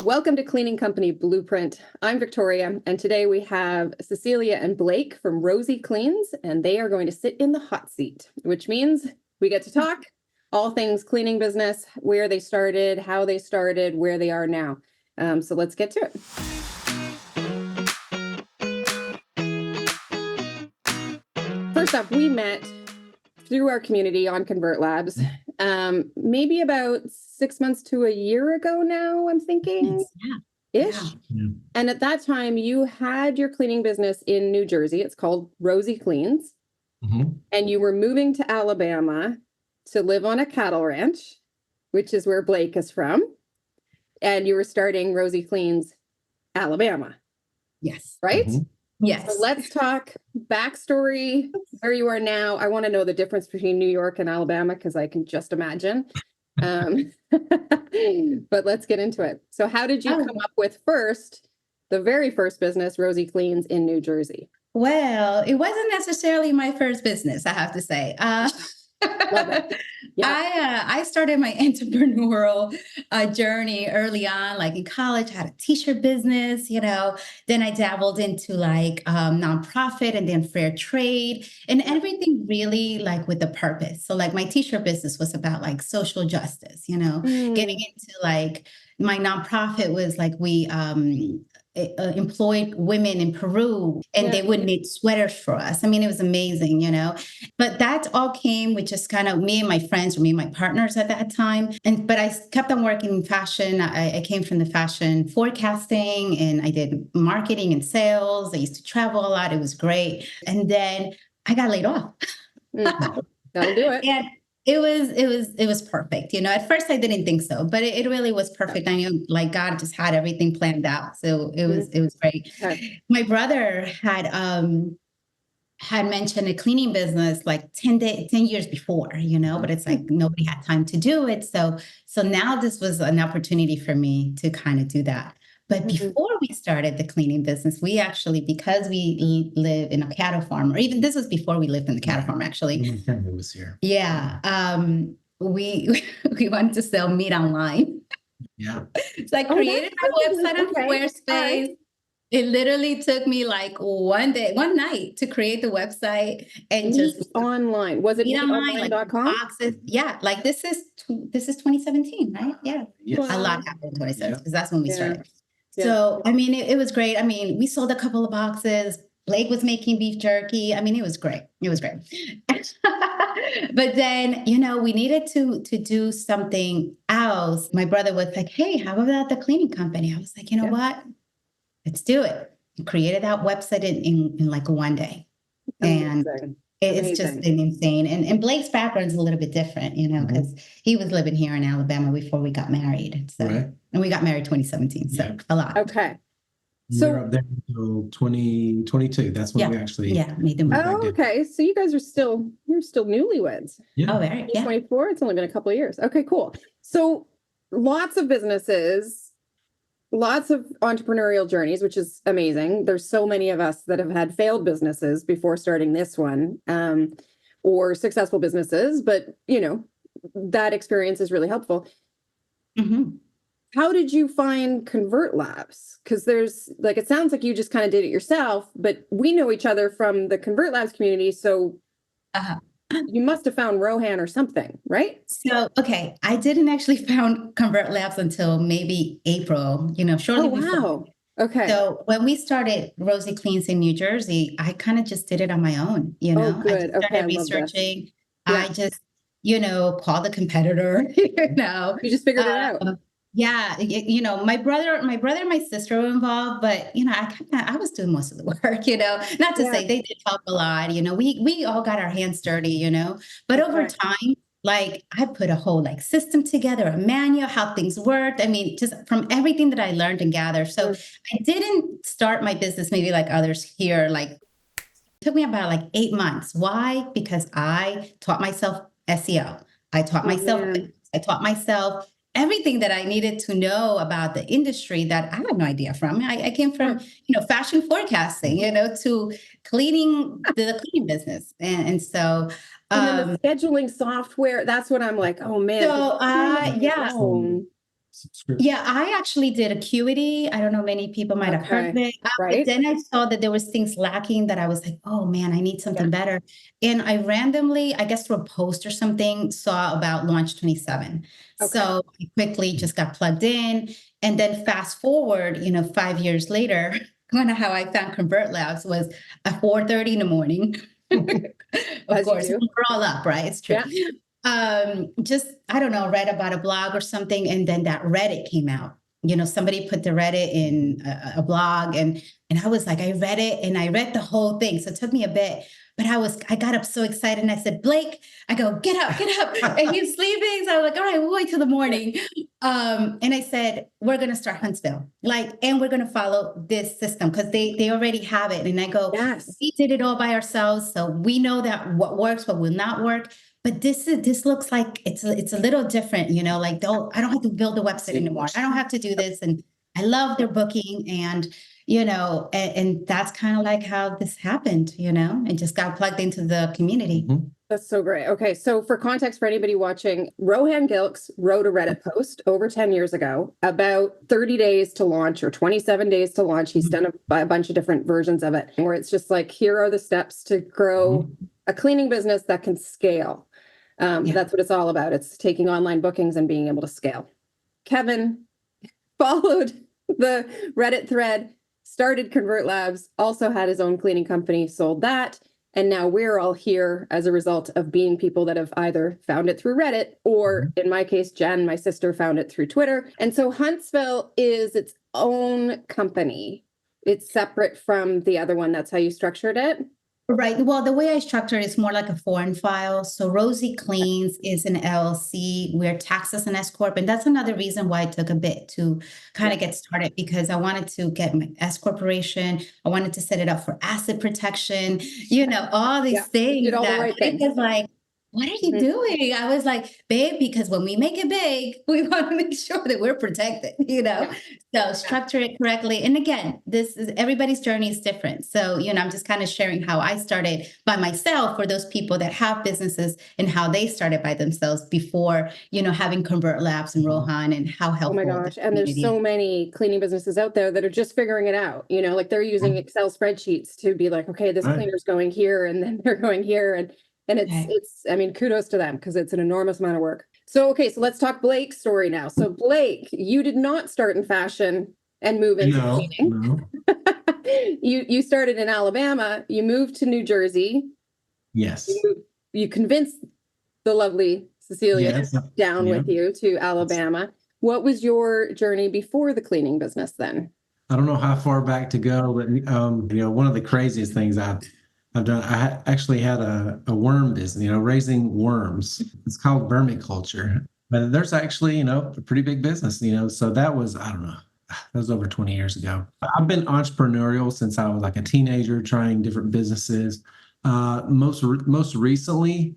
Welcome to Cleaning Company Blueprint. I'm Victoria, and today we have Cecilia and Blake from Rosie Cleans, and they are going to sit in the hot seat, which means we get to talk all things cleaning business, where they started, how they started, where they are now. So let's get to it. First up, we met through our community on Convert Labs, maybe about 6 months to a year ago now, I'm thinking. Ish. Yeah. And at that time, you had your cleaning business in New Jersey. It's called Rosie Cleans. Mm-hmm. And you were moving to Alabama to live on a cattle ranch, which is where Blake is from. And you were starting Rosie Cleans, Alabama. Yes. Right? Mm-hmm. Yes. So let's talk backstory, where you are now. I want to know the difference between New York and Alabama, because I can just imagine. But let's get into it. So how did you come up with the very first business, Rosie Cleans in New Jersey? Well, it wasn't necessarily my first business, I have to say. Love it. Yeah. I started my entrepreneurial journey early on, like in college. I had a t-shirt business, then I dabbled into like nonprofit and then fair trade and everything really like with a purpose. So like my t-shirt business was about like social justice, getting into like my nonprofit was like we employed women in Peru and they would knit sweaters for us. I mean, it was amazing, but that all came with just kind of me and my friends, or me and my partners at that time. But I kept on working in fashion. I came from the fashion forecasting and I did marketing and sales. I used to travel a lot. It was great. And then I got laid off. That'll do it. And it was perfect. At first I didn't think so, but it really was perfect. I knew like God just had everything planned out. So it was great. Okay. My brother had mentioned a cleaning business like 10 years before, but it's like nobody had time to do it. So now this was an opportunity for me to kind of do that. But before we started the cleaning business, we actually, because we live in a cattle farm, or even this was before we lived in the cattle farm, actually. My family was here. Yeah. We wanted to sell meat online. Yeah. So I created a website on Squarespace. Right. It literally took me like one night to create the website and just online. Was it meetonline.com? Like boxes. Yeah. Like this is 2017, right? Yeah. Yes. A lot happened in 2017 because that's when we started. Yeah. So, I mean, it was great. I mean, we sold a couple of boxes. Blake was making beef jerky. I mean, it was great. It was great. But then, we needed to do something else. My brother was like, hey, how about the cleaning company? I was like, you know what? Let's do it. I created that website in like one day. And it's just been insane. And Blake's background is a little bit different, because he was living here in Alabama before we got married. So, and we got married 2017. So a lot. Okay. So we were up there until 2022. That's when we actually made the move. Oh, okay. So you guys you're still newlyweds. Yeah. Oh, very. 2024. It's only been a couple of years. Okay, cool. So lots of businesses, lots of entrepreneurial journeys, which is amazing. There's so many of us that have had failed businesses before starting this one, or successful businesses, but that experience is really helpful. Mm-hmm. How did you find Convert Labs? Because there's like, it sounds like you just kind of did it yourself, but we know each other from the Convert Labs community. So you must have found Rohan or something, right? So, okay. I didn't actually found Convert Labs until maybe April, shortly before. Okay. So when we started Rosie Cleans in New Jersey, I kind of just did it on my own, Oh, good. I just started researching. I just, called the competitor, You just figured it out. Yeah, my brother and my sister were involved, but I was doing most of the work, not to say they did help a lot, we all got our hands dirty, but over time, like I put a whole like system together, a manual, how things worked. I mean, just from everything that I learned and gathered. So I didn't start my business maybe like others here, like it took me about like 8 months. Why? Because I taught myself SEO. I taught myself everything that I needed to know about the industry that I had no idea from. I came from, fashion forecasting, to cleaning the cleaning business. And so, and then the scheduling software, that's what I'm like, oh man. So, subscription? Yeah, I actually did Acuity. I don't know, many people might have heard of it. Right. But then I saw that there was things lacking that I was like, oh man, I need something better. And I randomly, I guess through a post or something, saw about Launch 27. Okay. So I quickly just got plugged in. And then fast forward, 5 years later, kind of how I found Convert Labs was at 4:30 in the morning. Of As you course, do. we're all up, right? It's true. Just, I don't know, read about a blog or something, and then that Reddit came out. Somebody put the Reddit in a blog, and I was like, I read it and I read the whole thing. So it took me a bit, but I got up so excited and I said, Blake, I go, get up. And he's sleeping. So I was like, all right, we'll wait till the morning. And I said, we're going to start Huntsville, and we're going to follow this system because they already have it. And I go, Yes. we did it all by ourselves. So we know that what works, what will not work. But this looks like it's a little different, like I don't have to build a website anymore. I don't have to do this. And I love their booking and that's kind of like how this happened, and just got plugged into the community. Mm-hmm. That's so great. Okay. So for context for anybody watching, Rohan Gilks wrote a Reddit post over 10 years ago about 30 days to launch or 27 days to launch. He's done a bunch of different versions of it where it's just like, here are the steps to grow a cleaning business that can scale. That's what it's all about. It's taking online bookings and being able to scale. Kevin followed the Reddit thread, started Convert Labs, also had his own cleaning company, sold that. And now we're all here as a result of being people that have either found it through Reddit or, in my case, Jen, my sister, found it through Twitter. And so Huntsville is its own company. It's separate from the other one. That's how you structured it? Right. Well, the way I structure it is more like a foreign file. So Rosie Cleans is an LLC. We're taxed as an S Corp. And that's another reason why it took a bit to kind of get started, because I wanted to get my S Corporation. I wanted to set it up for asset protection, all these things did all the that right Blake things. was like, what are you doing? I was like, babe, because when we make it big, we want to make sure that we're protected, So structure it correctly. And again, everybody's journey is different. So, I'm just kind of sharing how I started by myself for those people that have businesses and how they started by themselves before, having Convert Labs and Rohan and how helpful. Oh my gosh. And there's so many cleaning businesses out there that are just figuring it out, like they're using Excel spreadsheets to be like, okay, this cleaner's going here and then they're going here. And it's, I mean, kudos to them because it's an enormous amount of work. So, okay, so let's talk Blake's story now. So Blake, you did not start in fashion and move into cleaning. No. You started in Alabama, you moved to New Jersey. Yes. You convinced the lovely Cecilia down with you to Alabama. What was your journey before the cleaning business then? I don't know how far back to go, but one of the craziest things I've done, actually had a worm business, raising worms. It's called vermiculture, but there's actually, a pretty big business, so that was, I don't know, that was over 20 years ago. I've been entrepreneurial since I was like a teenager, trying different businesses. Most recently,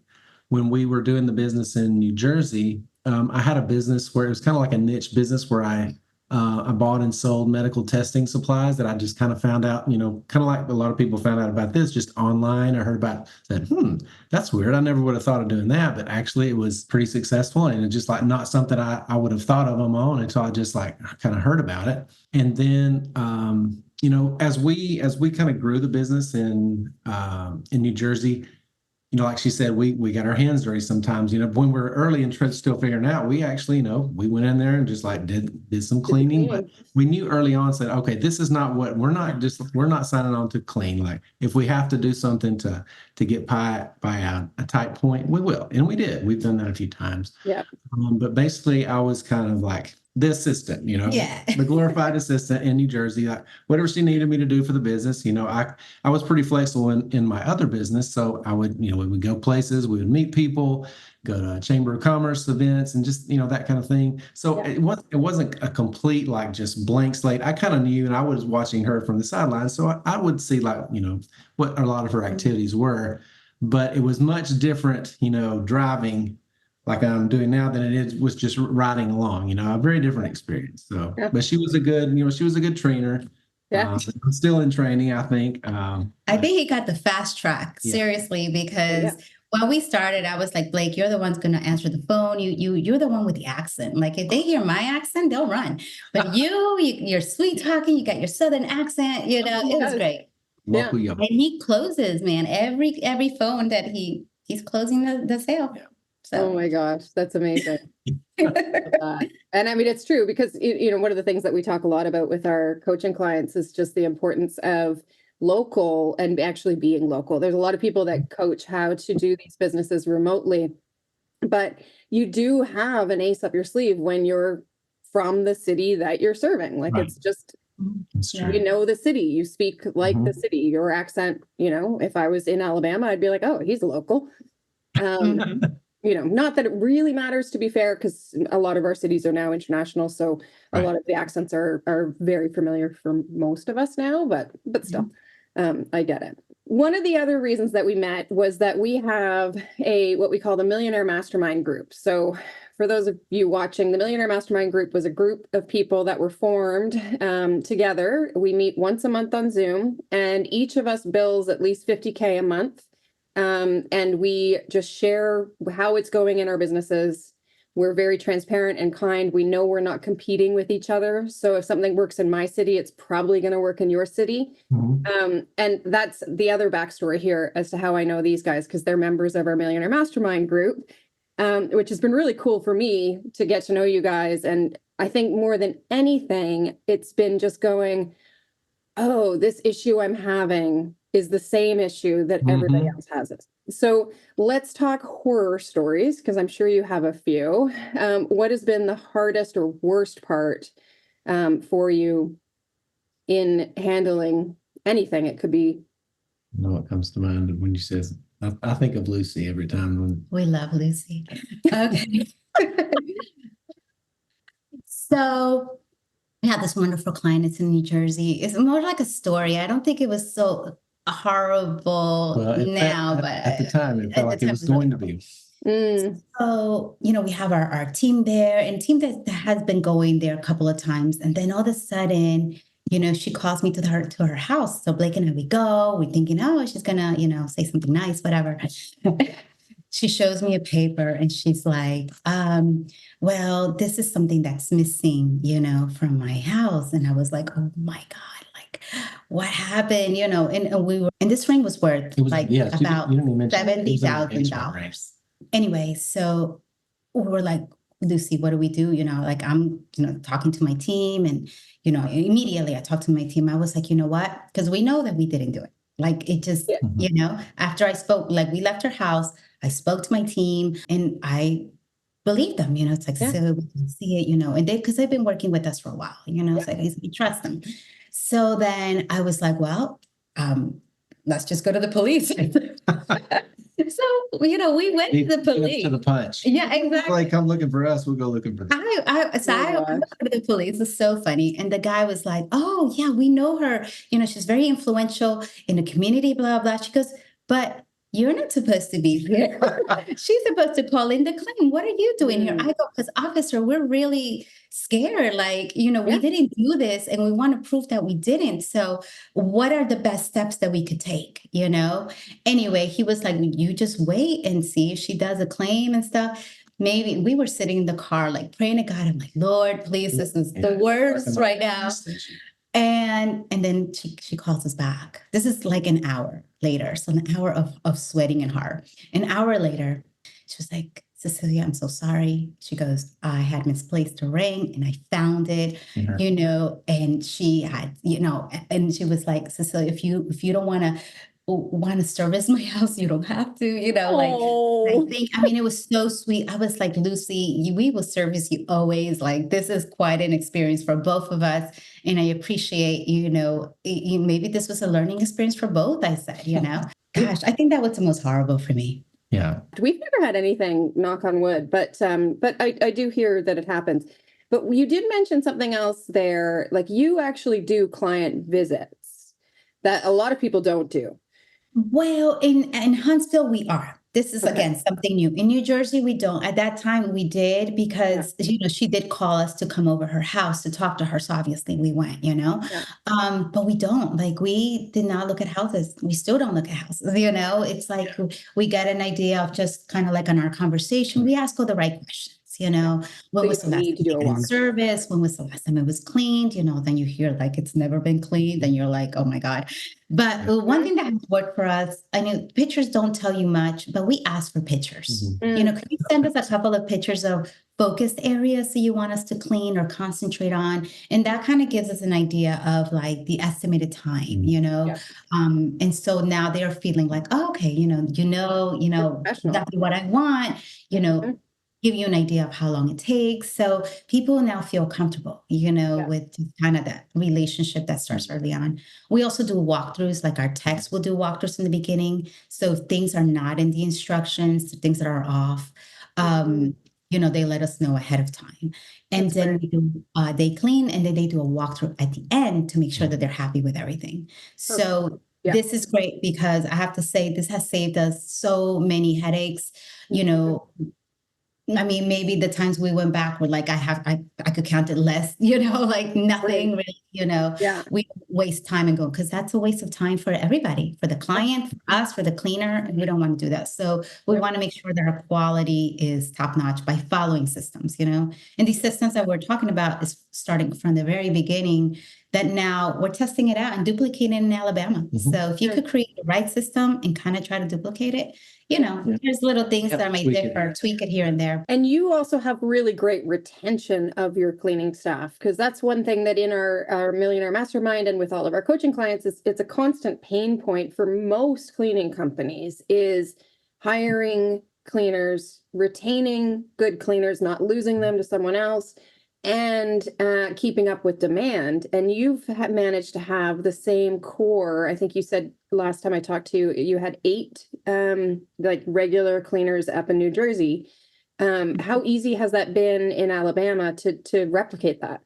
when we were doing the business in New Jersey, I had a business where it was kind of like a niche business where I bought and sold medical testing supplies that I just kind of found out, kind of like a lot of people found out about this just online. I heard about, said, that's weird. I never would have thought of doing that, but actually it was pretty successful and it's just like not something I would have thought of on my own until I just like kind of heard about it. And then, as we kind of grew the business in New Jersey, like she said, we got our hands dirty sometimes, when we're early and still figuring out, we actually, we went in there and just like did some cleaning, but we knew early on, said, okay, this is not what we're not signing on to clean. Like if we have to do something to get by a tight point, we will. And we did. We've done that a few times. Yeah. But basically I was kind of like the assistant, the glorified assistant in New Jersey, like whatever she needed me to do for the business. I was pretty flexible in my other business. So I would, we would go places, we would meet people, go to Chamber of Commerce events and just, that kind of thing. So it wasn't a complete, like just blank slate. I kind of knew, and I was watching her from the sidelines. So I would see like, what a lot of her activities were, but it was much different, driving like I'm doing now than it was just riding along, a very different experience. So, but she was a good trainer. Yeah. I'm still in training, I think. I think he got the fast track, seriously, because when we started, I was like, Blake, you're the one's going to answer the phone. You're the one with the accent. Like if they hear my accent, they'll run. But you're sweet talking. You got your Southern accent. You know, it was Yes. great. Local Yeah. young. And he closes, man. Every phone that he's closing the sale. Yeah. So. Oh my gosh, that's amazing. And I mean, it's true because, one of the things that we talk a lot about with our coaching clients is just the importance of local and actually being local. There's a lot of people that coach how to do these businesses remotely, but you do have an ace up your sleeve when you're from the city that you're serving. Like Right. it's just, It's true. you know, the city, you speak like the Mhm. city, your accent, if I was in Alabama, I'd be like, oh, he's local. Not that it really matters, to be fair, because a lot of our cities are now international, so a Right. lot of the accents are very familiar for most of us now, but still, I get it. One of the other reasons that we met was that we have what we call the Millionaire Mastermind Group. So for those of you watching, the Millionaire Mastermind Group was a group of people that were formed together. We meet once a month on Zoom, and each of us bills at least $50K a month. And we just share how it's going in our businesses. We're very transparent and kind. We know we're not competing with each other. So if something works in my city, it's probably going to work in your city. Mhm. And that's the other backstory here as to how I know these guys, because they're members of our Millionaire Mastermind group, which has been really cool for me to get to know you guys. And I think more than anything, it's been just going, oh, this issue I'm having is the same issue that everybody else has it. So let's talk horror stories, because I'm sure you have a few. What has been the hardest or worst part for you in handling anything? It could be. You know what comes to mind when you says, I think of Lucy every time. We love Lucy. Okay. So we had this wonderful client. It's in New Jersey. It's more like a story. I don't think it was so horrible now, but at the time, it at felt the like it time was it was going to be. So, we have our team there, and team that has been going there a couple of times. And then all of a sudden, she calls me to her house. So Blake and I, we go, we're thinking, oh, she's gonna, say something nice, whatever. She shows me a paper and she's like, well, this is something that's missing, from my house. And I was like, oh my God, like what happened? And this ring was worth about You didn't mention it. It was an engagement ring. $70,000. Anyway, so we were like, Lucy, what do we do? Like I'm, talking to my team, and, immediately I talked to my team. I was like, you know what? Because we know that we didn't do it. Like it just, after I spoke, like we left her house, I spoke to my team and I believe them, it's like, so we can see it, and because they've been working with us for a while, so we trust them. So then I was like, well, let's just go to the police. So, we went to the police. To the punch. Yeah, exactly. Like, come looking for us, we'll go looking for them. I went to the police. It's so funny. And the guy was like, oh, yeah, we know her. She's very influential in the community, blah, blah. She goes, but you're not supposed to be here. She's supposed to call in the claim. What are you doing here? I go, because officer, we're really scared. Like, we didn't do this and we want to prove that we didn't. So what are the best steps that we could take, Anyway, he was like, you just wait and see if she does a claim and stuff. Maybe we were sitting in the car, like praying to God. I'm like, Lord, please, this is the worst right now. And then she calls us back. This is like an hour later. So an hour of sweating in her. An hour later, she was like, Cecilia, I'm so sorry. She goes, I had misplaced a ring and I found it, and she had, and she was like, Cecilia, if you don't want to service my house, you don't have to, it was so sweet. I was like, Lucy, we will service you always. Like, this is quite an experience for both of us. And I appreciate, maybe this was a learning experience for both, I said, Gosh, I think that was the most horrible for me. Yeah. We've never had anything, knock on wood, but I do hear that it happens. But you did mention something else there, like you actually do client visits that a lot of people don't do. Well, in Huntsville, we are. This is, Okay. again, something new. In New Jersey, we don't. At that time, we did because, she did call us to come over her house to talk to her. So obviously we went, Yeah. but we don't. Like, we did not look at houses. We still don't look at houses, It's like we get an idea of just kind of like in our conversation, we ask all the right questions, When So was you the last need to time do a you had walkthrough. service? When was the last time it was cleaned? Then you hear like it's never been cleaned, and you're like, oh my God. But one thing that has worked for us, I know pictures don't tell you much, but we ask for pictures. Mhm. Can you send us a couple of pictures of focused areas that you want us to clean or concentrate on? And that kind of gives us an idea of like the estimated time, Yeah. And so now they're feeling like, oh, okay, Professional. exactly what I want, Mhm. give you an idea of how long it takes. So people now feel comfortable, with kind of that relationship that starts early on. We also do walkthroughs, like our techs will do walkthroughs in the beginning. So if things are not in the instructions, things that are off, they let us know ahead of time. And That's then great. they clean, and then they do a walkthrough at the end to make sure that they're happy with everything. So Yeah. this is great because I have to say this has saved us so many headaches. I mean, maybe the times we went back were like, I could count it less, like nothing really, Yeah. we waste time and go, because that's a waste of time for everybody, for the client, for us, for the cleaner, and we don't want to do that. So we want to make sure that our quality is top notch by following systems, and these systems that we're talking about is starting from the very beginning, that now we're testing it out and duplicating it in Alabama. So if you could create the right system and kind of try to duplicate it, there's little things that might differ, tweak it here and there. And you also have really great retention of your cleaning staff, because that's one thing that in our Millionaire Mastermind and with all of our coaching clients, it's a constant pain point for most cleaning companies is hiring cleaners, retaining good cleaners, not losing them to someone else, and keeping up with demand. And you've managed to have the same core. I think you said last time I talked to you, you had 8 like regular cleaners up in New Jersey. How easy has that been in Alabama to replicate that?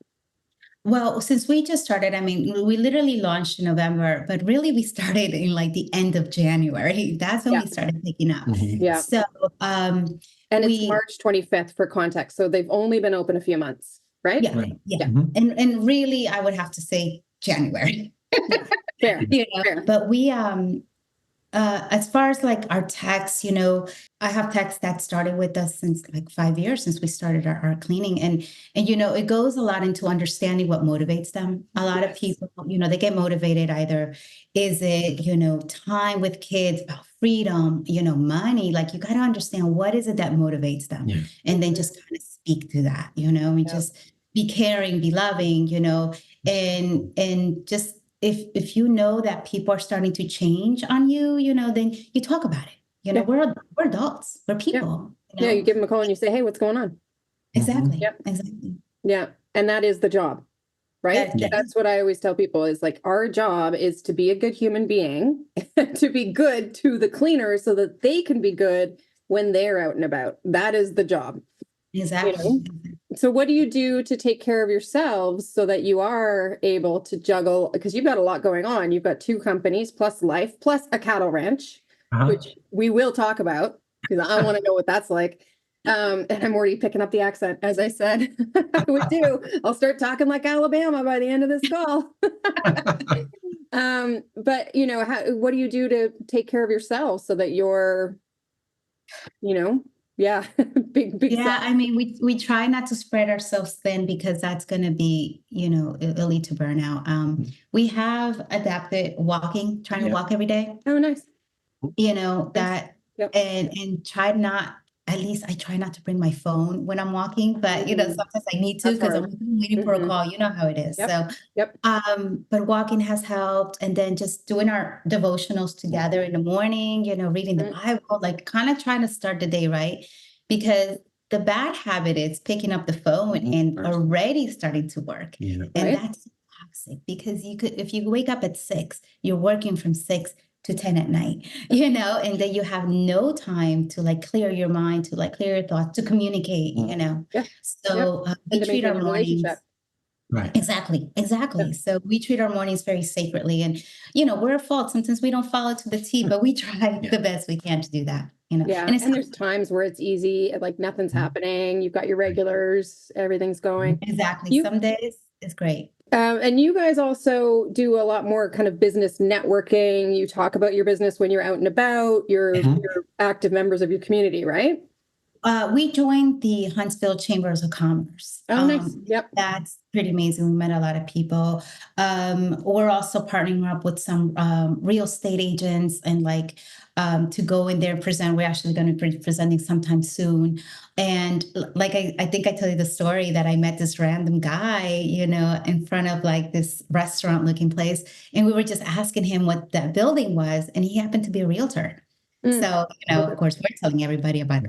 Well, since we just started, I mean, we literally launched in November, but really we started in like the end of January. That's when we started picking up. Yeah. So, And it's March 25th for context. So they've only been open a few months, right? yeah. Mhm. And really, I would have to say January. Fair. Fair. But we, as far as like our techs, I have techs that started with us since like 5 years since we started our cleaning. And it goes a lot into understanding what motivates them. A lot of people, they get motivated either, is it, time with kids, about freedom, money, like you got to understand what is it that motivates them. Yeah. And then just kind of speak to that, and just be caring, be loving, and just, if you know that people are starting to change on you, then you talk about it. We're adults, we're people. Yeah, you give them a call and you say, hey, what's going on? Exactly. Yep. Exactly. Yeah. And that is the job, right? That's what I always tell people is like, our job is to be a good human being, to be good to the cleaners so that they can be good when they're out and about. That is the job. Exactly. So what do you do to take care of yourselves so that you are able to juggle? Because you've got a lot going on. You've got 2 companies plus life, plus a cattle ranch, which we will talk about because I want to know what that's like. And I'm already picking up the accent, as I said I would do. I'll start talking like Alabama by the end of this call. But what do you do to take care of yourself so that you're, big. Yeah, I mean, we try not to spread ourselves thin because that's going to be, it'll lead to burnout. We have adapted walking, trying to walk every day. Oh, nice. That, Yep. and try not, at least I try not to bring my phone when I'm walking, but sometimes I need to That's because I'm hard. waiting for a call. You know how it is. Yep. So, Yep. but walking has helped. And then just doing our devotionals together in the morning, reading the Bible, like kind of trying to start the day right. Because the bad habit is picking up the phone and already starting to work. Yeah. And that's toxic because if you wake up at 6, you're working from 6 to 10 at night, and then you have no time to like clear your mind, to like clear your thoughts, to communicate, Yeah. So we treat our mornings. Right. Exactly. So we treat our mornings very sacredly, and we're at fault. Sometimes we don't follow to the T, but we try the best we can to do that. Yeah. And it's And there's times where it's easy, like nothing's happening. You've got your regulars, everything's going. exactly, You, some days it's great. and you guys also do a lot more kind of business networking. You talk about your business when you're out and about. You're active members of your community, right? We joined the Huntsville Chambers of Commerce. Oh, nice. Yep. That's pretty amazing. We met a lot of people. We're also partnering up with some real estate agents and like to go in there and present. We're actually going to be presenting sometime soon. And like I think I tell you the story that I met this random guy, in front of like this restaurant looking place. And we were just asking him what that building was. And he happened to be a realtor. So, of course, we're telling everybody about,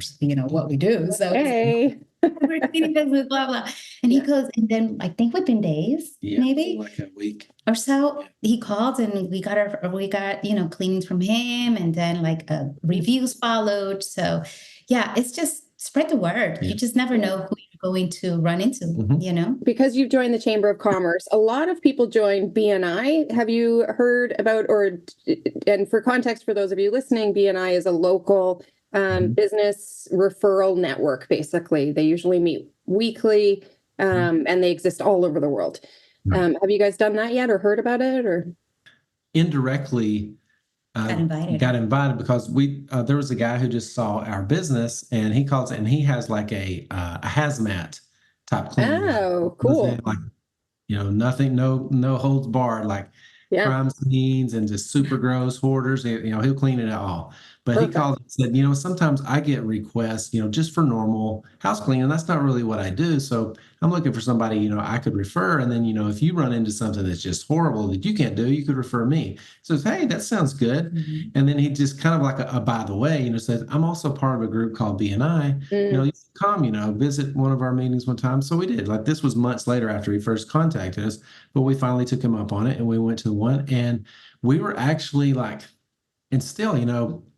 what we do. So Hey. we're cleaning business, blah, blah. And he goes, and then I think within days, maybe like a week or so, he called and we got, cleanings from him, and then like reviews followed. So yeah, it's just spread the word. You just never know who you're going to run into, Because you've joined the Chamber of Commerce, a lot of people join BNI. Have you heard about, and for context for those of you listening, BNI is a local business referral network, basically. They usually meet weekly and they exist all over the world. Have you guys done that yet or heard about it? Or indirectly got invited because there was a guy who just saw our business, and he calls it, and he has like a hazmat type cleaning. Oh, cool. Like, nothing, no holds barred, like crime scenes and just super gross hoarders. He'll clean it all. But he called and said, sometimes I get requests, just for normal house cleaning. That's not really what I do. So I'm looking for somebody, I could refer. And then, if you run into something that's just horrible that you can't do, you could refer me. So says, hey, that sounds good. And then he just kind of like a by the way, says, I'm also part of a group called BNI. You should come, visit one of our meetings one time. So we did. Like, this was months later after he first contacted us, but we finally took him up on it and we went to one. And we were actually like, and still,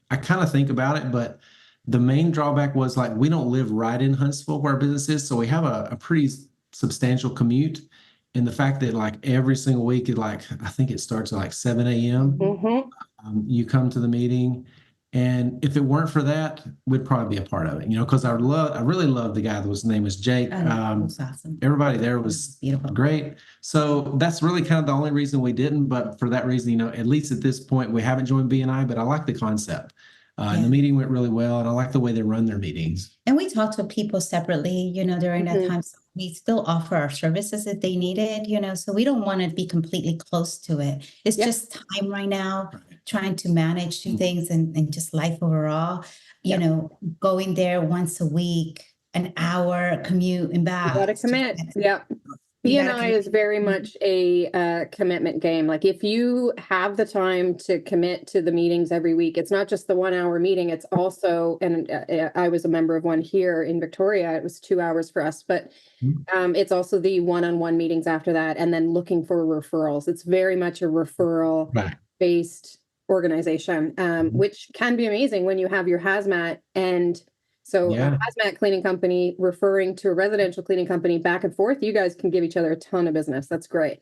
I kind of think about it, but the main drawback was like, we don't live right in Huntsville where our business is. So we have a pretty substantial commute. And the fact that like every single week, I think it starts at like 7 a.m. You come to the meeting. And if it weren't for that, we'd probably be a part of it, because I really love the guy whose name was Jake. That's awesome. Everybody there was beautiful, great. So that's really kind of the only reason we didn't. But for that reason, at least at this point, we haven't joined BNI, but I like the concept. And the meeting went really well, and I like the way they run their meetings. And we talk to people separately, during that time. So we still offer our services if they need it, so we don't want to be completely close to it. It's just time right now, trying to manage two things and just life overall, going there once a week, an hour commute and back. You got to commit. Yep. BNI is very much a commitment game. Like, if you have the time to commit to the meetings every week, it's not just the 1 hour meeting. It's also, and I was a member of one here in Victoria. It was 2 hours for us, but it's also the one-on-one meetings after that, and then looking for referrals. It's very much a referral based organization, which can be amazing when you have your hazmat. And so a hazmat cleaning company referring to a residential cleaning company back and forth, you guys can give each other a ton of business. That's great.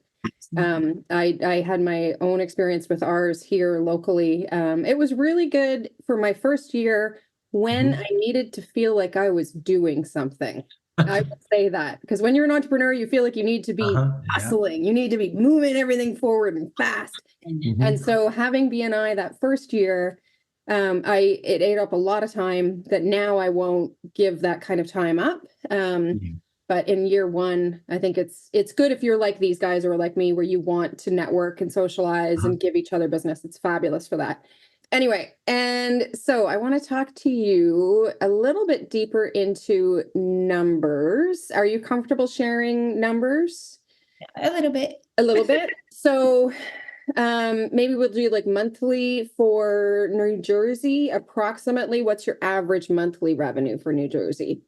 I had my own experience with ours here locally. It was really good for my first year when I needed to feel like I was doing something. I would say that, because when you're an entrepreneur, you feel like you need to be hustling. You need to be moving everything forward and fast. And so having BNI that first year, it ate up a lot of time that now I won't give that kind of time up. But in year one, I think it's good if you're like these guys or like me, where you want to network and socialize and give each other business. It's fabulous for that. Anyway, and so I want to talk to you a little bit deeper into numbers. Are you comfortable sharing numbers? A little bit. A little bit. So maybe we'll do like monthly for New Jersey. Approximately, what's your average monthly revenue for New Jersey?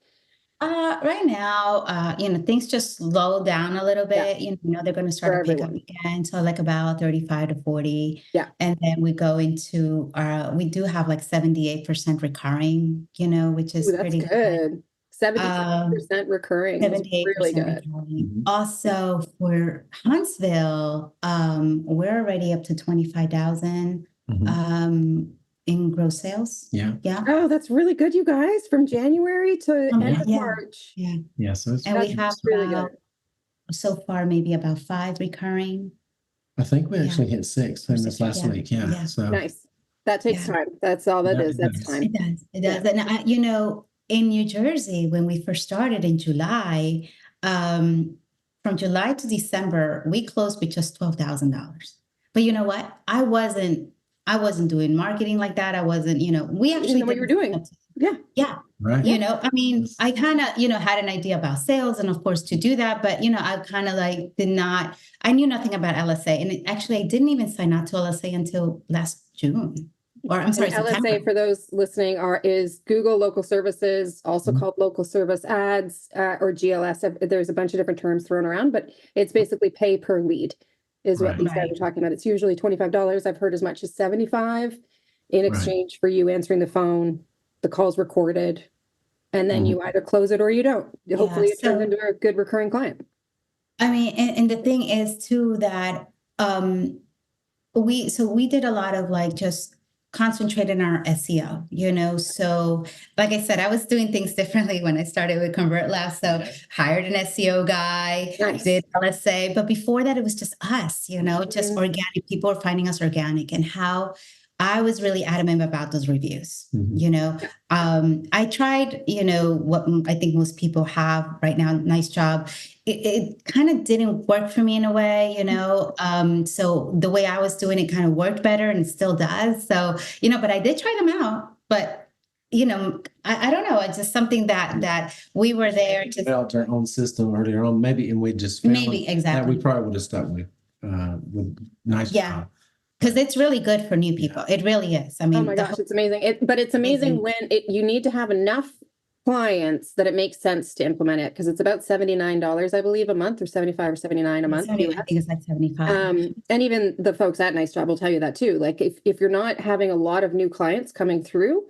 Right now, things just slow down a little bit. They're going to start to pick up again. So like about 35 to 40. Yeah. And then we go into, we do have like 78% recurring, which is that's pretty good. 78% recurring. 78% really good. Recurring. Also for Huntsville, we're already up to 25,000. in gross sales. Yeah. Yeah. Oh, that's really good, you guys. From January to end of Yeah. March. Yeah. Yeah. So it's, And we That's have really about, good. so far, maybe about 5 recurring. I think we Yeah. actually hit 6 in this last Yeah. week. Yeah. Yeah. So Nice. That takes Yeah. time. That's all that Yeah, is. it That's does. time. It does. It Yeah. does. And in New Jersey, when we first started in July, from July to December, we closed with just $12,000. But you know what? I wasn't doing marketing like that. I wasn't, we You actually know what did. you were doing. Yeah. Yeah. Right. I mean, I kind of, had an idea about sales and of course to do that, but I kind of like I knew nothing about LSA. And actually I didn't even sign up to LSA until last June, or I'm sorry, And September. LSA, for those listening, is Google Local Services, also Mhm. called Local Service Ads, or GLS. There's a bunch of different terms thrown around, but it's basically pay per lead is what Right. these guys Right. are talking about. It's usually $25. I've heard as much as 75 in Right. exchange for you answering the phone, the call's recorded, and then you either close it or you don't. Hopefully it turns so- into a good recurring client. I mean, and the thing is too that we did a lot of like just concentrate on our SEO, so like I said, I was doing things differently when I started with Convert Lab. So hired an SEO guy, Nice. did LSA, but before that it was just us, just Mhm. organic. People are finding us organic, and how I was really adamant about those reviews. Mhm. I tried, what I think most people have right now. Nice job. It kind of didn't work for me in a way, so the way I was doing it kind of worked better, and it still does. So, but I did try them out, but I don't know. It's just something that we were there to Developed our own system earlier on, maybe, and we just found maybe that exactly. we probably would have stuck with nice Yeah. job. Because it's really good for new people. It really is. I mean, Oh my gosh, it's amazing. But it's amazing when you need to have enough clients that it makes sense to implement it, because it's about $79, I believe, a month, or 75 or 79 a month. I think it's like 75. And even the folks at Nice Job will tell you that too. Like if you're not having a lot of new clients coming through,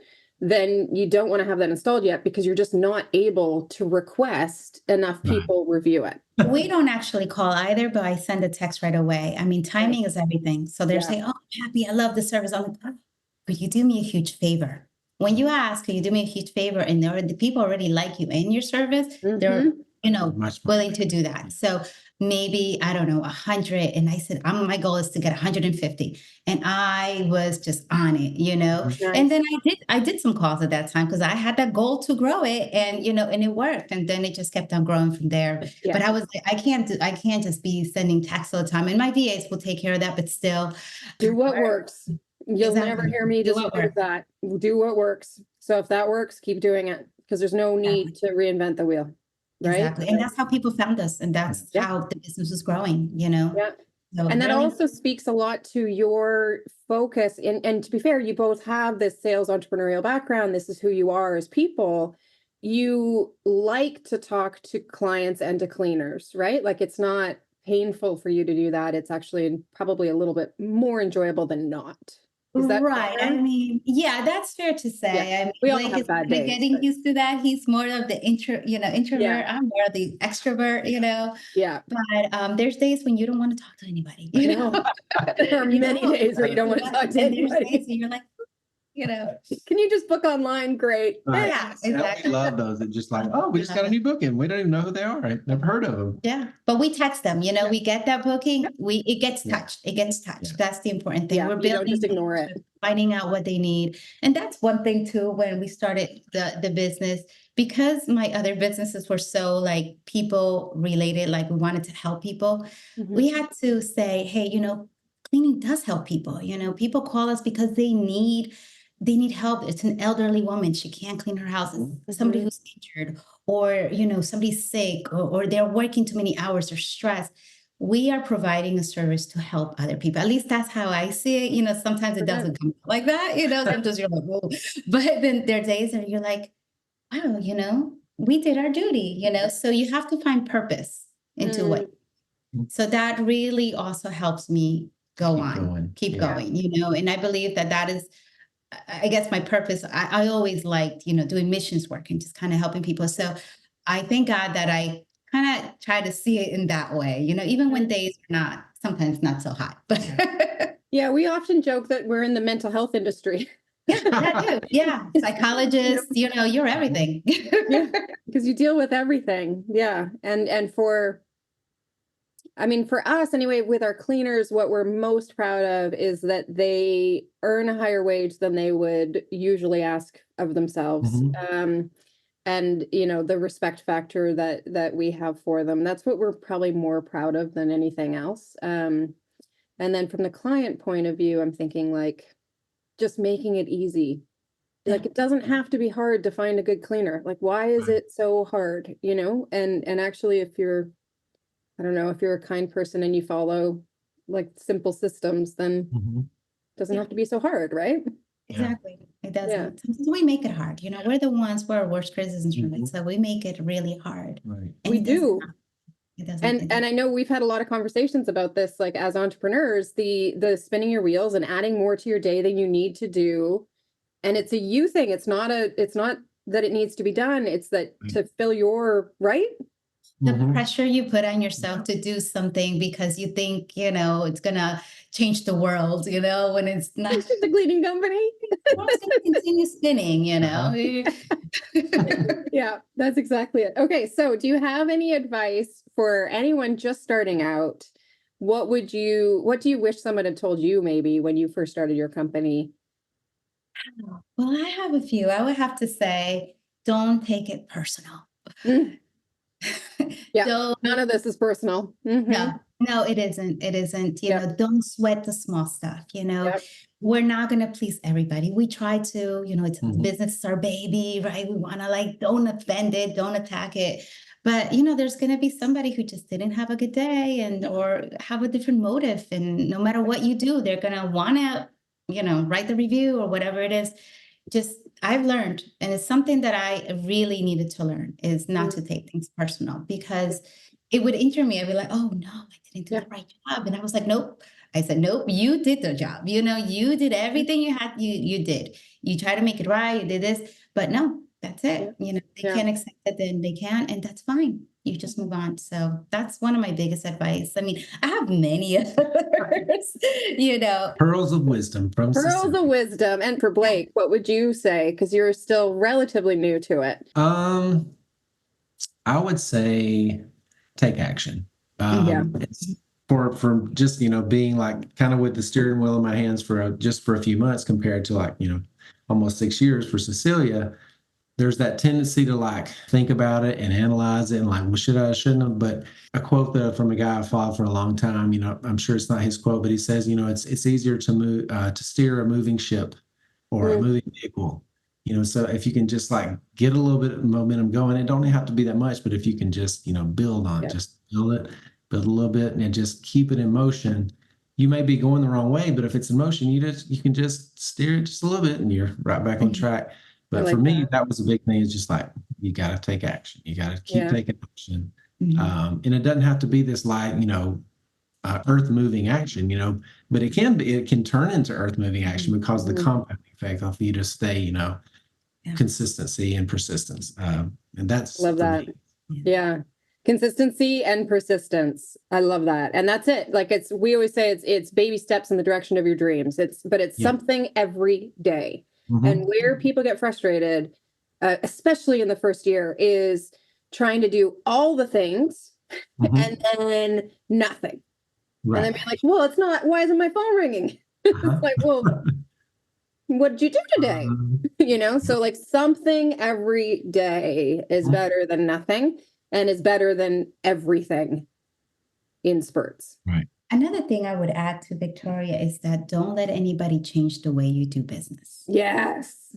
then you don't want to have that installed yet, because you're just not able to request enough Right. people review it. We don't actually call either, but I send a text right away. I mean, timing is everything. So they're Yeah. saying, "Oh, I'm happy. I love the service." I'm like, "Oh, could you do me a huge favor?" When you ask, "Could you do me a huge favor?" and the people already like you and your service, they're Mhm. Much more. willing to do that. So maybe, I don't know, 100. And I said, my goal is to get 150. And I was just on it. Nice. And then I did some calls at that time because I had that goal to grow it, and and it worked. And then it just kept on growing from there. Yeah. But I was like, I can't just be sending texts all the time. And my VAs will take care of that, but still Do what works. You'll never Exactly. hear me Do disagree what with that. Do what works. So if that works, keep doing it, because there's no need to reinvent the wheel. Right? Exactly. And that's how people found us. And that's Yeah. how the business was growing, Yeah. So And that really- also speaks a lot to your focus. And to be fair, you both have this sales entrepreneurial background. This is who you are as people. You like to talk to clients and to cleaners, right? Like it's not painful for you to do that. It's actually probably a little bit more enjoyable than not. Is that right? fair? I mean, yeah, that's fair to say. Yeah. I mean, We all Blake have is bad kinda days, getting but- used to that. He's more of the introvert. Yeah. I'm more of the extrovert. Yeah. But there's days when you don't want to talk to anybody. I know. There are many days where you don't want to talk to And there's anybody. days when you're like, Can you just book online? Great. Right. Yeah, We exactly. love those. It's just like, oh, we just got a new booking. We don't even know who they are. I've never heard of them. Yeah, but we text them. We get that booking. It gets Yeah. touched. It gets touched. Yeah. That's the important thing. Yeah, We're you don't building, just ignore it. finding out what they need, and that's one thing too. When we started the business, because my other businesses were so like people related, like we wanted to help people. We had to say, hey, cleaning does help people. People call us because they need help. It's an elderly woman. She can't clean her house. It's somebody who's injured, or, somebody's sick, or they're working too many hours or stressed. We are providing a service to help other people. At least that's how I see it. Sometimes it doesn't come out like that. Sometimes you're like, whoa. But then there are days that you're like, wow, we did our duty, so you have to find purpose into what. So that really also helps me keep Yeah. going, and I believe that is, I guess, my purpose. I always liked, doing missions work and just kind of helping people. So I thank God that I kind of try to see it in that way, even when days are sometimes not so hot. But Yeah, we often joke that we're in the mental health industry. Yeah, that too. Yeah. Psychologist, you're everything. Yeah, because you deal with everything. Yeah. And for us anyway, with our cleaners, what we're most proud of is that they earn a higher wage than they would usually ask of themselves. And the respect factor that we have for them, that's what we're probably more proud of than anything else. And then from the client point of view, I'm thinking like just making it easy. Like it doesn't have to be hard to find a good cleaner. Like why is it so hard, and actually if you're, I don't know, if you're a kind person and you follow like simple systems, then it doesn't have to be so hard, right? Exactly. It doesn't. Yeah. Sometimes we make it hard. We're the ones who are worst criticisms from it. So we make it really hard. Right. And We it doesn't do. have- It doesn't. And I know we've had a lot of conversations about this, like as entrepreneurs, the spinning your wheels and adding more to your day than you need to do. And it's a you thing. It's not that it needs to be done. It's that to fill your right. The pressure you put on yourself to do something because you think, it's gonna change the world, when it's not. The cleaning company. It's gonna continue spinning, Yeah, that's exactly it. Okay, so do you have any advice for anyone just starting out? What do you wish someone had told you maybe when you first started your company? Well, I have a few. I would have to say, don't take it personal. Mm, yeah, Don't, none of this is personal. no, it isn't. It isn't. Don't sweat the small stuff. Yep. We're not going to please everybody. We try to, it's business is our baby, right? We want to don't offend it, don't attack it. But, there's going to be somebody who just didn't have a good day or have a different motive. And no matter what you do, they're going to want to, write the review or whatever it is. Just, I've learned, and it's something that I really needed to learn, is not to take things personal, because it would injure me. I'd be like, oh no, I didn't do the right job. And I was like, nope. I said, nope, you did the job. You did everything you had, you did. You tried to make it right, you did this, but no, that's it. They can't accept it, then they can, and that's fine. You just move on. So that's one of my biggest advice. I mean, I have many others, Pearls of wisdom from Pearls Cecilia. of wisdom. And for Blake, what would you say? Because you're still relatively new to it. I would say take action. It's for just being like kind of with the steering wheel in my hands for a few months compared to almost 6 years for Cecilia. There's that tendency to think about it and analyze it and well, shouldn't have. But a quote from a guy I followed for a long time, I'm sure it's not his quote, but he says, it's easier to move to steer a moving ship or a moving vehicle. So if you can just get a little bit of momentum going, it don't have to be that much, but if you can just build on it, just build a little bit and just keep it in motion. You may be going the wrong way, but if it's in motion, you can just steer it just a little bit and you're right back on track. But for me, that was a big thing. It's just you got to take action. You got to keep taking action. And it doesn't have to be this earth moving action, but it can turn into earth moving action because of the compounding effect of you to stay, consistency and persistence. And that's love that. Yeah. Consistency and persistence. I love that. And that's it. We always say it's baby steps in the direction of your dreams. But it's something every day. And where people get frustrated, especially in the first year, is trying to do all the things and then nothing. Right. And then be like, well, it's not, why isn't my phone ringing? It's like, well, what did you do today? So something every day is better than nothing and is better than everything in spurts. Right. Another thing I would add to Victoria is that don't let anybody change the way you do business. Yes.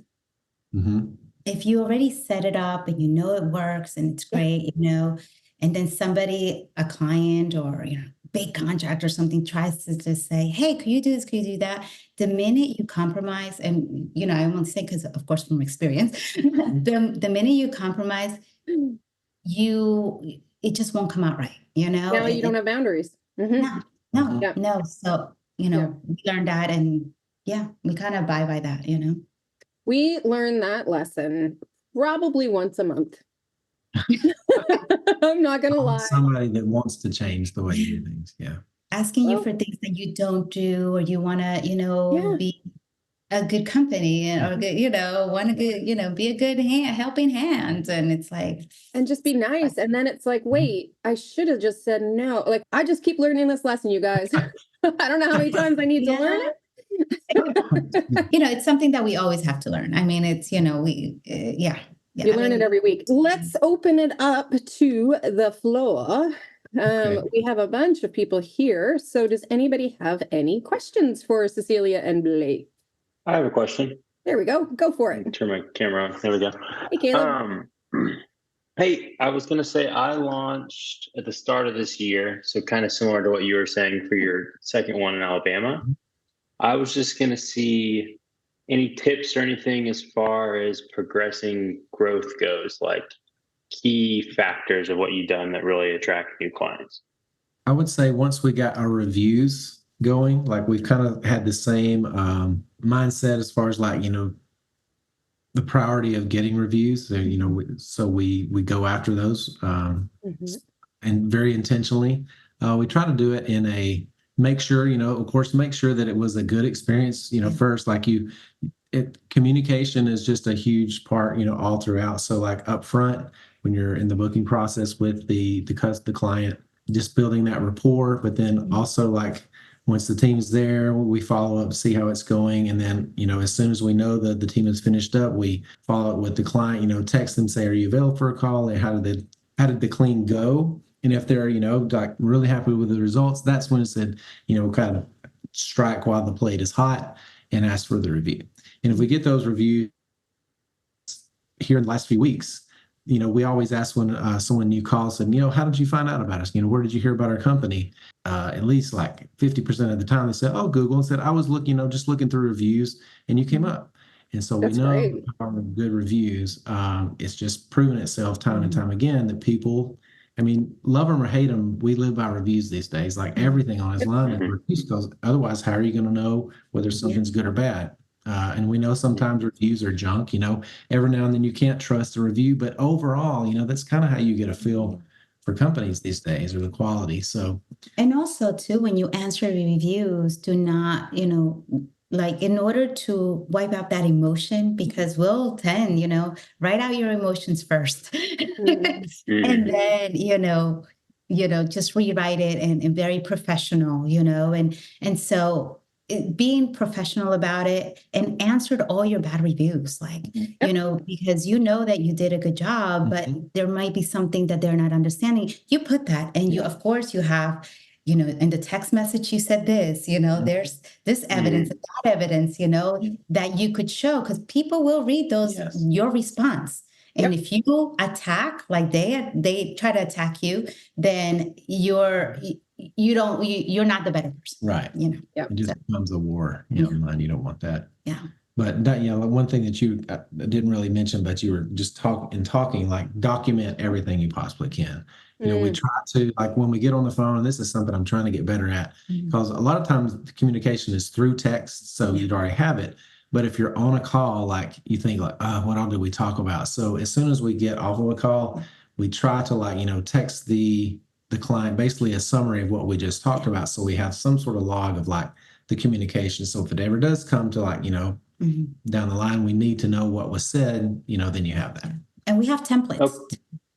If you already set it up and it works and it's great, and then somebody, a client or, big contract or something tries to just say, hey, could you do this? Could you do that? The minute you compromise, and, I won't say because, of course, from experience, the minute you compromise, it just won't come out right, Now you don't have boundaries. No. So, we learned that, and we kind of abide by that, We learn that lesson probably once a month. I'm not going to lie. Somebody that wants to change the way you do things. Yeah. Asking you for things that you don't do, or you want to, be a good company or good, want a good, be a good helping hand. And it's like, And just be nice. And then it's like, wait, I should have just said no. Like, I just keep learning this lesson, you guys. I don't know how many times I need to learn yeah. it. It's something that we always have to learn. I mean, it's, yeah. You I learn it mean, every week. Let's open it up to the floor. Okay. We have a bunch of people here. So does anybody have any questions for Cecilia and Blake? I have a question. There we go. Go for it. Turn my camera on. There we go. Hey, Caleb. Hey, I was going to say I launched at the start of this year, so kind of similar to what you were saying for your second one in Alabama. I was just going to see any tips or anything as far as progressing growth goes, like key factors of what you've done that really attract new clients. I would say once we got our reviews going, like we've kind of had the same mindset as far as like, the priority of getting reviews. So, we go after those and very intentionally. We try to do it in a make sure, of course, make sure that it was a good experience. First, like communication is just a huge part, all throughout. So like up front, when you're in the booking process with the client, just building that rapport, but then also like once the team's there, we follow up to see how it's going. And then, as soon as we know that the team is finished up, we follow up with the client, text them, say, are you available for a call? And how did the clean go? And if they're, like really happy with the results, that's when it said, kind of strike while the plate is hot and ask for the review. And if we get those reviews here in the last few weeks, we always ask when someone new calls and, how did you find out about us? Where did you hear about our company? At least like 50% of the time they said, oh, Google, and said, I was looking, just looking through reviews and you came up. And so That's we know great. the power of good reviews. It's just proven itself time and time again that people, love them or hate them, we live by reviews these days. Like everything on his line is reviews, because otherwise, how are you going to know whether something's good or bad? And we know sometimes reviews are junk, every now and then you can't trust a review, but overall, that's kind of how you get a feel for companies these days or the quality. So, and also too, when you answer reviews, do not, like in order to wipe out that emotion, because we'll tend, write out your emotions first. And then, just rewrite it and very professional, and so being professional about it and answered all your bad reviews, like, because that you did a good job, but there might be something that they're not understanding. You put that, and you, of course, you have, in the text message, you said this, there's this evidence, and that evidence, that you could show, because people will read those, your response. And if you attack, like they try to attack you, then you're not the better person. Right. It just becomes a war online. You don't want that. Yeah. But one thing that you didn't really mention, but you were just talking, like document everything you possibly can. We try to, like when we get on the phone, and this is something I'm trying to get better at, because a lot of times the communication is through text, so you'd already have it. But if you're on a call, like you think like, what all did we talk about? So as soon as we get off of a call, we try to text the client basically a summary of what we just talked about. So we have some sort of log of like the communication. So if it ever does come to like, down the line, we need to know what was said, then you have that. And we have templates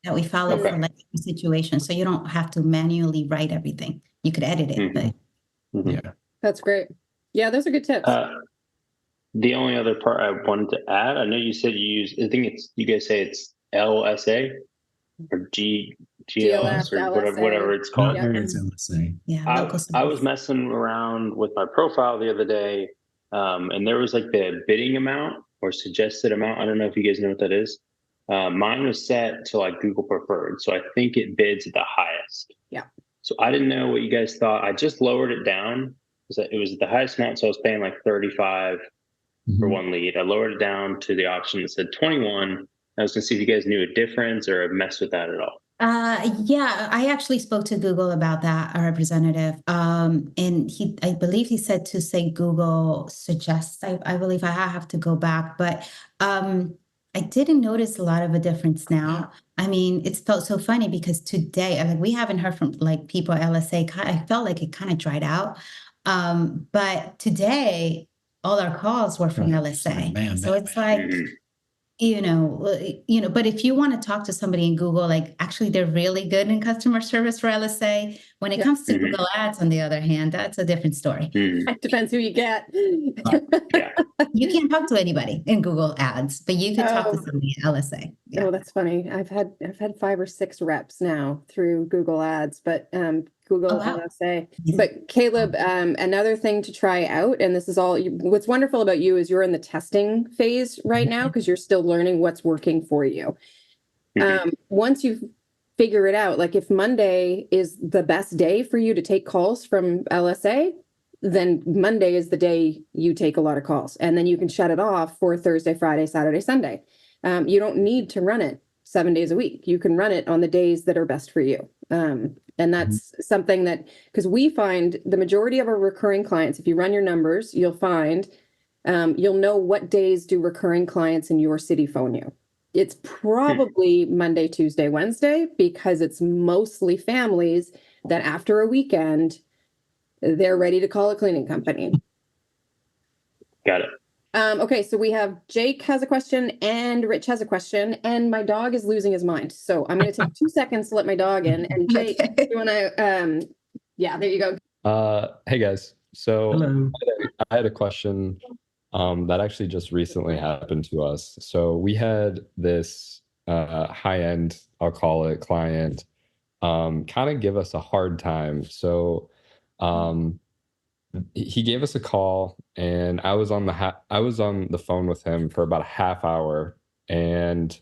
that we follow for like situations. So you don't have to manually write everything. You could edit it, but yeah. That's great. Yeah, those are good tips. The only other part I wanted to add, I know you said you use, I think you guys say it's LSA or GLS or whatever it's called. I was messing around with my profile the other day, and there was like the bidding amount or suggested amount. I don't know if you guys know what that is. Mine was set to like Google preferred, so I think it bids at the highest. Yeah. So I didn't know what you guys thought. I just lowered it down because it was at the highest amount, so I was paying like 35 for one lead. I lowered it down to the option that said 21. I was going to see if you guys knew a difference or messed with that at all. Yeah, I actually spoke to Google about that, our representative. And I believe he said to say Google suggests, I believe I have to go back, but I didn't notice a lot of a difference now. I mean, it's felt so funny because today, we haven't heard from like people at LSA. I felt like it kind of dried out. But today, all our calls were from LSA. Bam, So bam, it's bam. like, but if you want to talk to somebody in Google, like actually they're really good in customer service for LSA. When it comes to Google Ads, on the other hand, that's a different story. It depends who you get. Yeah. You can't talk to anybody in Google Ads, but you can talk to somebody at LSA. Yeah. Oh, that's funny. I've had 5 or 6 reps now through Google Ads, but Google wow. LSA. But Caleb, another thing to try out, and this is all, what's wonderful about you is you're in the testing phase right now because you're still learning what's working for you. Once you figure it out, like if Monday is the best day for you to take calls from LSA, then Monday is the day you take a lot of calls, and then you can shut it off for Thursday, Friday, Saturday, Sunday. You don't need to run it 7 days a week. You can run it on the days that are best for you. And that's something that, because we find the majority of our recurring clients, if you run your numbers, you'll find, you'll know what days do recurring clients in your city phone you. It's probably Monday, Tuesday, Wednesday, because it's mostly families that after a weekend, they're ready to call a cleaning company. Got it. Okay, so we have Jake has a question and Rich has a question, and my dog is losing his mind. So I'm going to take 2 seconds to let my dog in. And Jake, you want to, yeah, there you go. Hey guys. So Hello. I had a question that actually just recently happened to us. So we had this high-end, I'll call it, client kind of give us a hard time. So he gave us a call, and I was on the phone with him for about a half hour, and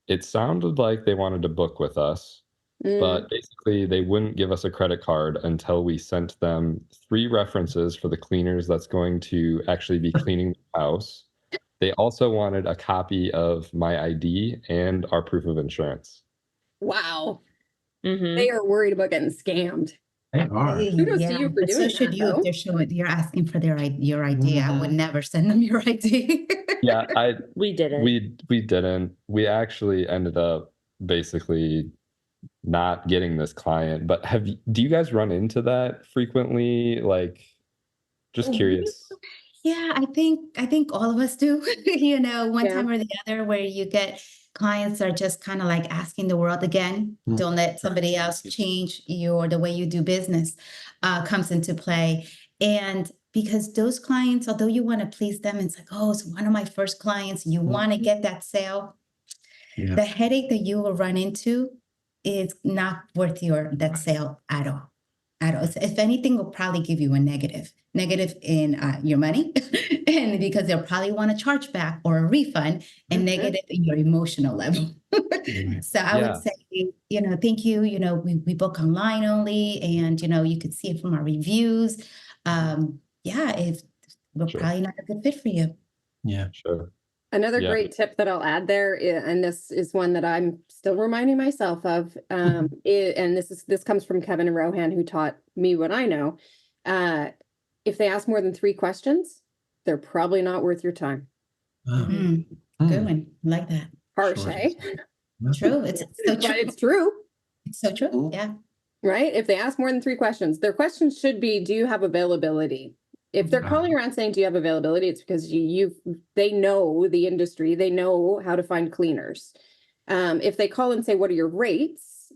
it sounded like they wanted to book with us. But basically, they wouldn't give us a credit card until we sent them 3 references for the cleaners that's going to actually be cleaning the house. They also wanted a copy of my ID and our proof of insurance. Wow. They are worried about getting scammed. They are. Kudos to you for but so doing should that, you if though. they're showing you're asking for your ID. I would never send them your ID. Yeah, We didn't. we didn't. We actually ended up basically not getting this client. But do you guys run into that frequently? Like, just curious. Yeah, I think all of us do, one Yeah. time or the other, where you get clients are just kind of like asking the world again. Don't let somebody else change the way you do business comes into play. And because those clients, although you want to please them, it's like, oh, it's one of my first clients. You want to get that sale. Yeah. The headache that you will run into is not worth that sale at all. If anything, will probably give you a negative in your money, and because they'll probably want to charge back or a refund, and negative in your emotional level. So I would say, thank you. We book online only, and you could see it from our reviews. If we're probably not a good fit for you. Yeah. Sure. Another great tip that I'll add there, and this is one that I'm still reminding myself of, and this comes from Kevin and Rohan, who taught me what I know. If they ask more than 3 questions, they're probably not worth your time. Good one. I like that. Harsh, Sure. hey? True. It's so But true. it's true, It's so true. Yeah. right? If they ask more than 3 questions, their questions should be, do you have availability? If they're calling around saying, do you have availability? It's because they know the industry, they know how to find cleaners. If they call and say, what are your rates?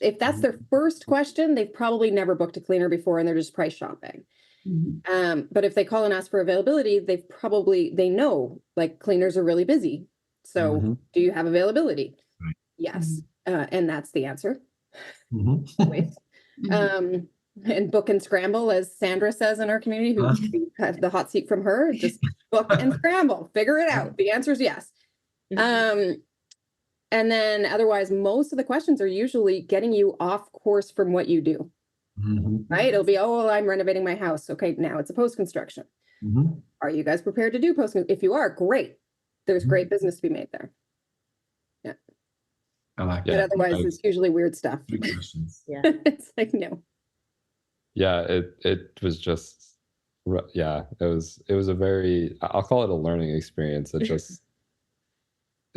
If that's their first question, they've probably never booked a cleaner before and they're just price shopping. But if they call and ask for availability, they know like cleaners are really busy. So do you have availability? Right. Yes. And that's the answer. Mhm. And book and scramble, as Sandra says in our community, who have the hot seat from her, just book and scramble, figure it out. The answer is yes. And then otherwise, most of the questions are usually getting you off course from what you do, right? It'll be, oh, well, I'm renovating my house. Okay, now it's a post-construction. Are you guys prepared to do post-construction? If you are, great. There's great business to be made there. Yeah. I like But that. otherwise, it's usually weird stuff. Good questions. It's like, no. Yeah, it was just, it was a very, I'll call it a learning experience. It just,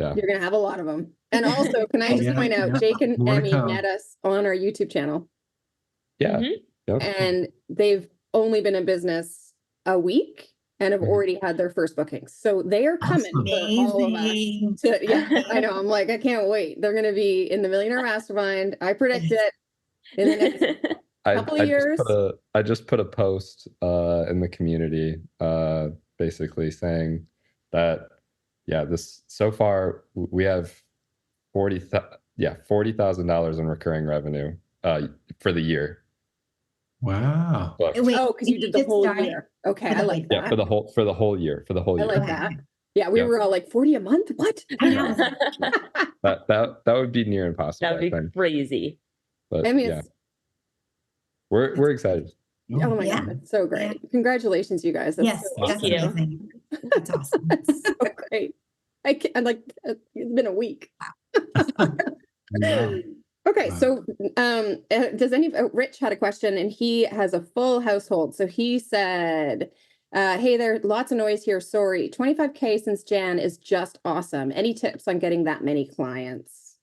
You're gonna have a lot of them. And also, can I just point out, Jake and More to Emmy come. met us on our YouTube channel, Yep. and they've only been in business a week and have already had their first bookings. So they are coming for all of us. I know. I'm like, I can't wait. They're going to be in the Millionaire Mastermind. I predict it in the next couple of years. I just put a post in the community basically saying that, this so far we have $40,000 in recurring revenue for the year. Wow. Booked. Wait, Because you did the whole year. Okay, I like that. For the whole year. I like that. Yeah, we were all like 40 a month. What? I know. that would be near impossible. That would be crazy. But I mean, we're excited. Oh my God, it's so great. Yeah. Congratulations, you guys. That's so that's awesome. amazing. That's awesome. That's so great. I'm like, it's been a week. Wow. Okay, Wow. so Rich had a question, and he has a full household. So he said, hey there, lots of noise here. Sorry, 25K since Jan is just awesome. Any tips on getting that many clients?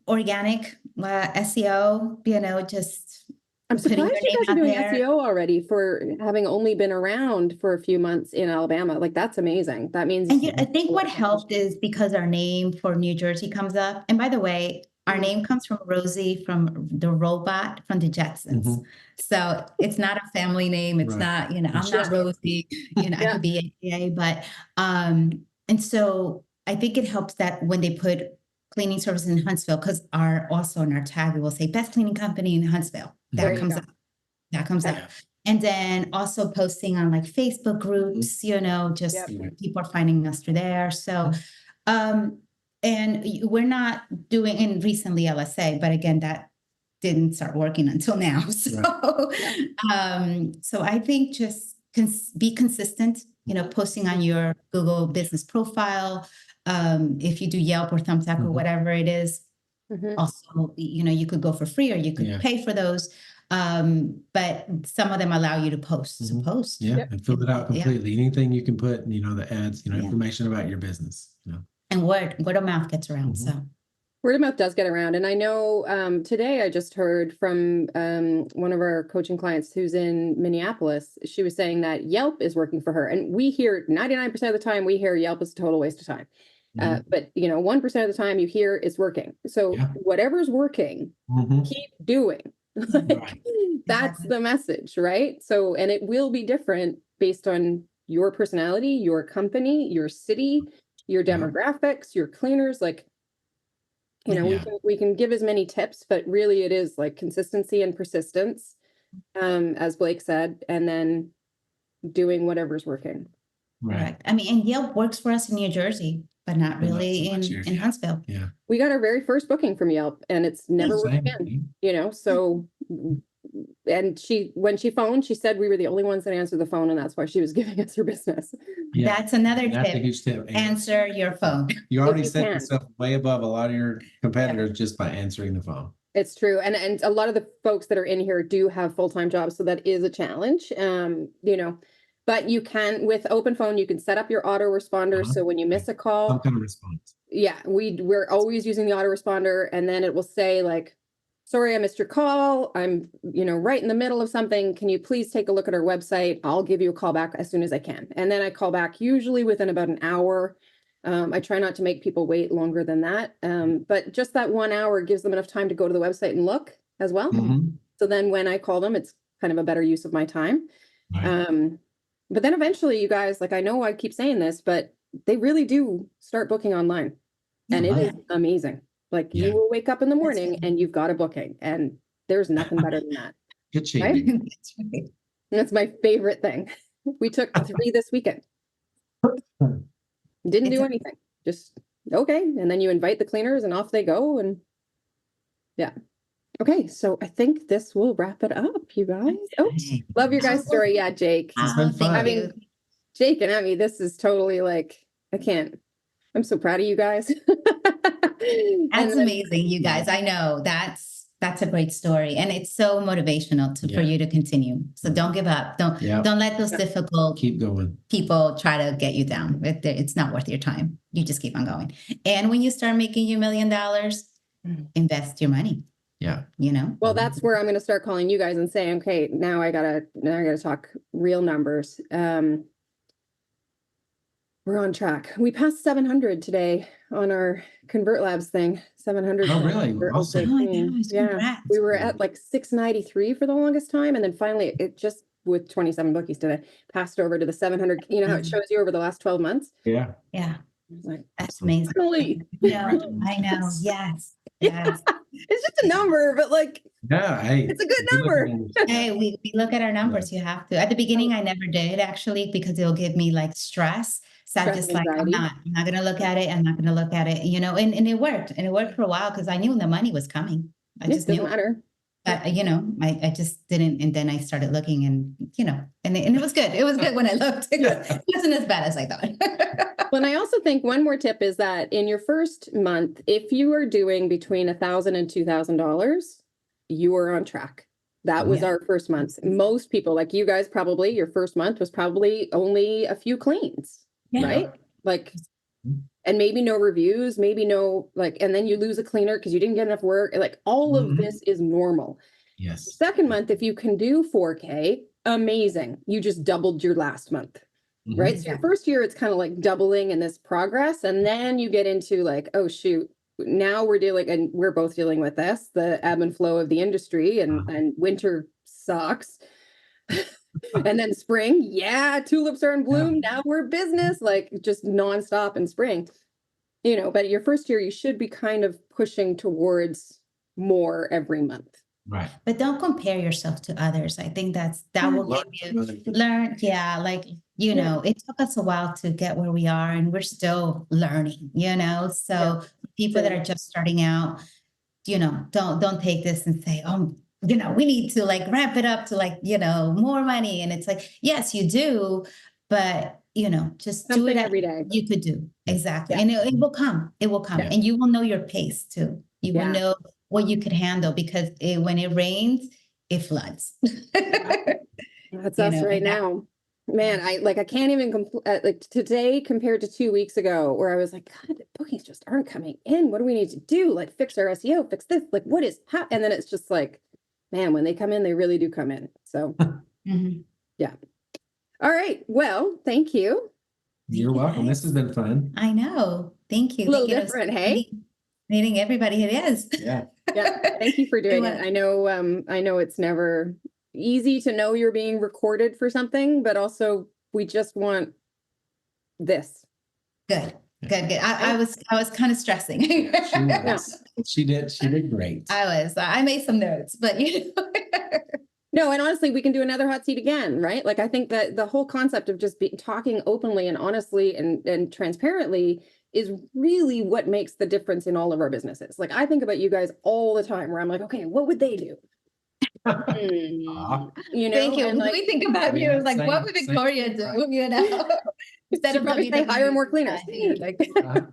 Organic SEO, just I'm putting your surprised you name guys are out doing there. SEO already for having only been around for a few months in Alabama. Like, that's amazing. That means. And I think what helped is because our name for New Jersey comes up. And by the way, our name comes from Rosie, from the robot from the Jetsons. Mhm. So it's not a family name. It's Right. not, I'm not Rosie, I could be AKA, but, and so I think it helps that when they put cleaning services in Huntsville, because also in our tag, we will say best cleaning company in Huntsville. There That you comes go. up. That comes up. Yeah. And then also posting on like Facebook groups, just Yep. people are finding us through there. So, and we're not doing, and recently LSA, but again, that didn't start working until now. So, so I think just be consistent, posting on your Google business profile. If you do Yelp or Thumbtack or whatever it is, also, you could go for free or you could pay for those. But some of them allow you to post. So post. Yeah, and fill it out completely. Anything you can put, the ads, information about your business. And word of mouth gets around. So Word of mouth does get around. And I know today I just heard from one of our coaching clients who's in Minneapolis. She was saying that Yelp is working for her. And we hear 99% of the time, we hear Yelp is a total waste of time. But 1% of the time you hear it's working. So whatever's working, keep doing. That's the message, right? So, and it will be different based on your personality, your company, your city, your demographics, your cleaners. Like, we can give as many tips, but really it is like consistency and persistence, as Blake said, and then doing whatever's working. Correct. I mean, and Yelp works for us in New Jersey, but not really in Huntsville. Yeah. We got our very first booking from Yelp, and it's never worked again. So, and when she phoned, she said we were the only ones that answered the phone, and that's why she was giving us her business. Yeah. That's another That's a tip. huge tip. Answer your phone. You already you set can. yourself way above a lot of your competitors just by answering the phone. It's true. And a lot of the folks that are in here do have full-time jobs. So that is a challenge. But you can, with open phone, you can set up your autoresponder. So when you miss a call, Some kind of response. yeah, we're always using the autoresponder, and then it will say like, sorry, I missed your call. I'm, right in the middle of something. Can you please take a look at our website? I'll give you a call back as soon as I can. And then I call back usually within about an hour. I try not to make people wait longer than that. But just that 1 hour gives them enough time to go to the website and look as well. So then when I call them, it's kind of a better use of my time. Right. But then eventually, you guys, like, I know I keep saying this, but they really do start booking online. And it is amazing. Like you will wake up in the morning and you've got a booking, and there's nothing better than that. Good shape. Right? That's my favorite thing. We took 3 this weekend. Didn't do anything. Just okay. And then you invite the cleaners and off they go. And okay. So I think this will wrap it up, you guys. Oh, love your guys' story. Yeah, Jake. It's been fun. I mean, Jake and Emmy, this is totally like, I'm so proud of you guys. That's amazing, you guys. I know that's a great story, and it's so motivational for you to continue. So don't give up. Don't let those difficult Keep going. people try to get you down. It's not worth your time. You just keep on going. And when you start making your $1 million, invest your money. Yeah. you know? Well, that's where I'm going to start calling you guys and saying, okay, now I gotta talk real numbers. We're on track. We passed 700 today on our Convert Labs thing. 700. Oh, really? Awesome. Oh my gosh, Yeah. congrats. We were at like 693 for the longest time. And then finally it just, with 27 bookies today, passed over to the 700. You know how it shows you over the last 12 months? Yeah. Yeah, I was like, that's amazing. finally. I know. Yes. Yes. It's just a number, but like, Yeah. Hey, it's a good we look at number. it. Hey, we look at our numbers. You have to. At the beginning, I never did actually because it'll give me like stress. So I'm Stress just and like, I'm anxiety. not gonna look at it. I'm not gonna look at it, you know, and it worked. And it worked for a while because I knew the money was coming. I It just doesn't knew it. matter. But, you know, I just didn't. And then I started looking and, you know, and it was good. It was good when I looked. It wasn't as bad as I thought. Well, and I also think one more tip is that in your first month, if you are doing between $1,000 and $2,000, you are on track. That was Yeah. our first month. Most people, like you guys, probably your first month was probably only a few cleans, Yeah. right? Like, and maybe no reviews, maybe no, like, and then you lose a cleaner because you didn't get enough work. Like all of this is normal. Yes. Second month, if you can do 4K, amazing. You just doubled your last month. Right. So your first year, it's kind of like doubling in this progress. And then you get into like, oh, shoot, now we're dealing, and we're both dealing with this, the ebb and flow of the industry, and winter sucks. And then spring, yeah, tulips are in bloom. Now we're business, like just nonstop in spring, you know, but your first year, you should be kind of pushing towards more every month. Right. But don't compare yourself to others. I think that will give you learn. Yeah. Like, you know, it took us a while to get where we are and we're still learning, you know? So people that are just starting out, you know, don't take this and say, oh, you know, we need to like ramp it up to like, you know, more money. And it's like, yes, you do, but you know, just do it every day. You could do. Exactly. And it will come. It will come. And you will know your pace too. You will know what you could handle because when it rains, it floods. That's us right now. Man, I can't even like today compared to 2 weeks ago where I was like, God, the bookings just aren't coming in. What do we need to do? Like fix our SEO, fix this, like what is and then it's just like, man, when they come in, they really do come in. So yeah. All right. Well, thank you. You're welcome. This has been fun. I know. Thank you. A little different, hey? Meeting everybody, it is. Yeah. Yeah. Thank you for doing it. I know it's never easy to know you're being recorded for something, but also we just want this. Good. I was kind of stressing. She did great. I made some notes, but you know. No, and honestly, we can do another hot seat again, right? Like I think that the whole concept of just talking openly and honestly and transparently is really what makes the difference in all of our businesses. Like I think about you guys all the time where I'm like, okay, what would they do? You know, thank you. And we think about you like, what would Victoria do? You know, instead of probably say hire more cleaners. Like,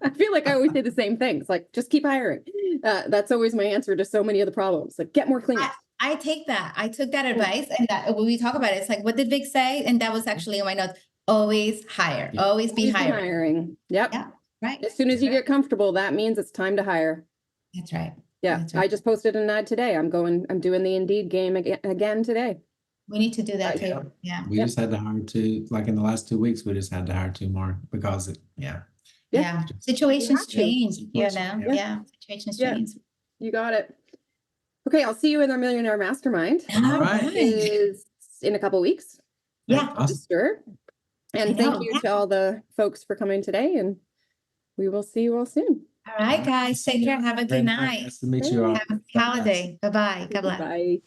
I feel like I always say the same things. Like, just keep hiring. That's always my answer to so many of the problems. Like, get more cleaners. I take that. I took that advice, and that when we talk about it, it's like, what did Vic say? And that was actually in my notes. Always hire. Always be hiring. Yep. Yeah. Right. As soon as you get comfortable, that means it's time to hire. That's right. Yeah. That's right. I just posted an ad today. I'm doing the Indeed game again today. We need to do that too. Yeah. We just had to hire two, like in the last 2 weeks, we just had to hire 2 more because Situations change, you know? Yeah. Situations change. You got it. Okay. I'll see you in our Millionaire Mastermind. All right. Is in a couple of weeks. Yeah. Awesome. Sure. And thank you to all the folks for coming today, and we will see you all soon. All right, guys. Take care. Have a good night. Nice to meet you all. Have a holiday. Bye-bye. God bless. Bye.